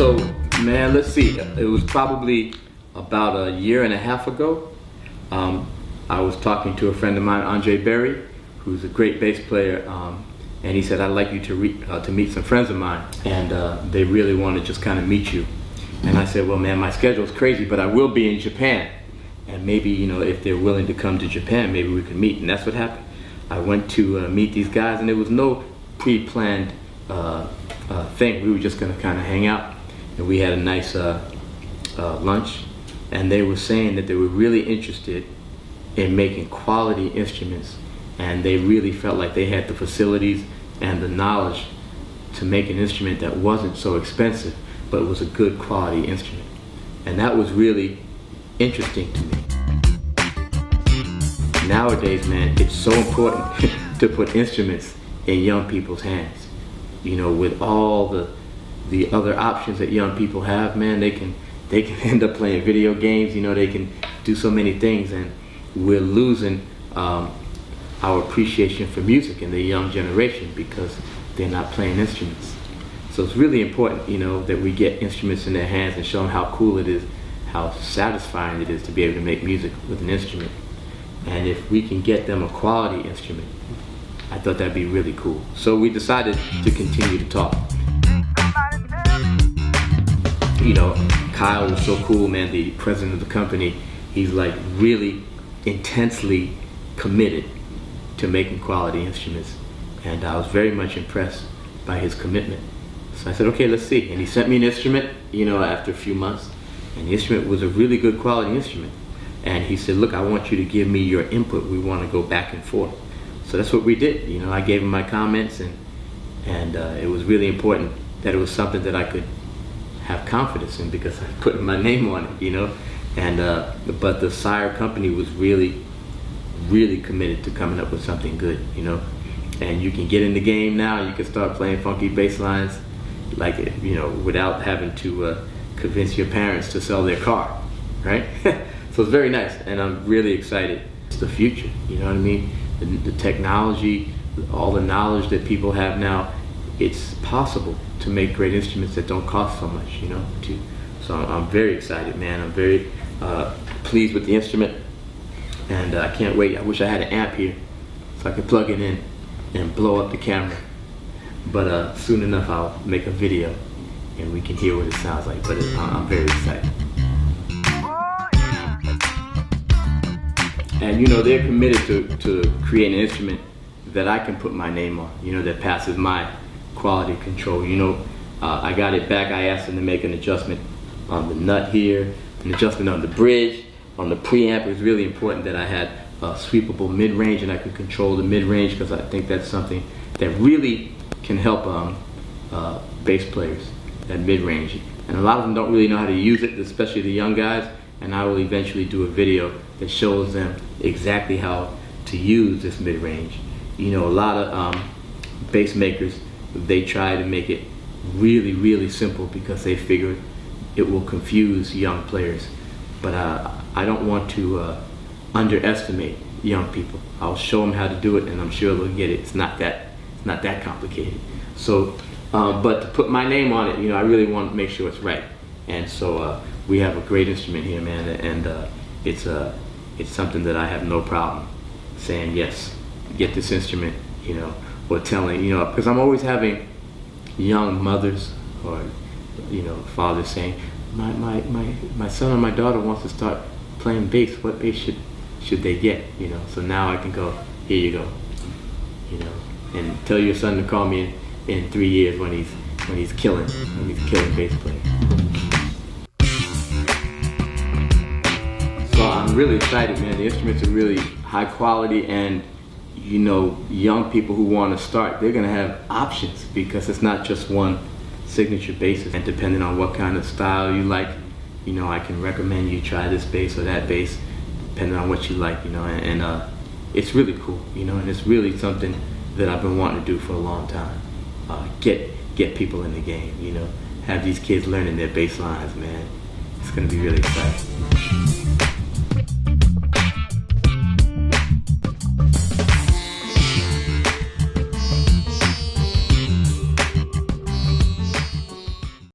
So, man, let's see. It was probably about a year and a half ago. I was talking to a friend of mine, Andre Berry, who's a great bass player, and he said, "I'd like you to meet some friends of mine, and they really want to just kind of meet you." And I said, "Well, man, my schedule's crazy, but I will be in Japan, and maybe, you know, if they're willing to come to Japan, maybe we can meet." And that's what happened. I went to meet these guys, and there was no pre-planned thing. We were just going to kind of hang out, and we had a nice lunch, and they were saying that they were really interested in making quality instruments, and they really felt like they had the facilities and the knowledge to make an instrument that wasn't so expensive, but was a good quality instrument. And that was really interesting to me. Nowadays, man, it's so important to put instruments in young people's hands. You know, with all the other options that young people have, man, they can end up playing video games. You know, they can do so many things, and we're losing our appreciation for music in the young generation because they're not playing instruments. So it's really important, you know, that we get instruments in their hands and show them how cool it is, how satisfying it is to be able to make music with an instrument. And if we can get them a quality instrument, I thought that'd be really cool. So we decided to continue to talk. You know, Kyle was so cool, man, the president of the company. He's like really intensely committed to making quality instruments, and I was very much impressed by his commitment. So I said, okay, let's see. And he sent me an instrument, you know, after a few months, and the instrument was a really good quality instrument. And he said, look, I want you to give me your input. We want to go back and forth. So that's what we did. You know, I gave him my comments, and it was really important that it was something that I could have confidence in because I put my name on it, you know. And but the SIRE company was really committed to coming up with something good, you know. And you can get in the game now. You can start playing funky bass lines, like, you know, without having to convince your parents to sell their car, right? So it's very nice, and I'm really excited. It's the future, you know what I mean? The technology, all the knowledge that people have now, it's possible to make great instruments that don't cost so much, you know. So I'm very excited, man. I'm very pleased with the instrument, and I can't wait. I wish I had an amp here so I could plug it in and blow up the camera. But soon enough I'll make a video and we can hear what it sounds like. But I'm very excited. And you know, they're committed to creating an instrument that I can put my name on, you know, that passes my quality control. You know, I got it back. I asked them to make an adjustment on the nut here, an adjustment on the bridge, on the preamp. It was really important that I had a sweepable mid-range and I could control the mid-range, because I think that's something that really can help bass players, that mid-range. And a lot of them don't really know how to use it, especially the young guys, and I will eventually do a video that shows them exactly how to use this mid-range. You know, a lot of bass makers, they try to make it really simple because they figure it will confuse young players. But I don't want to underestimate young people. I'll show them how to do it, and I'm sure they'll get it. It's not that complicated. So, but to put my name on it, you know, I really want to make sure it's right. And so we have a great instrument here, man, and it's something that I have no problem saying yes, get this instrument, you know, or telling, you know, because I'm always having young mothers or, you know, fathers saying, my son or my daughter wants to start playing bass. What bass should they get? You know, so now I can go, here you go, you know, and tell your son to call me in 3 years when he's killing bass playing. So I'm really excited, man. The instruments are really high quality, and you know, young people who want to start, they're gonna have options because it's not just one signature bass. And depending on what kind of style you like, you know, I can recommend you try this bass or that bass, depending on what you like, you know. And it's really cool, you know, and it's really something that I've been wanting to do for a long time. Get people in the game, you know, have these kids learning their bass lines, man. It's gonna be really exciting.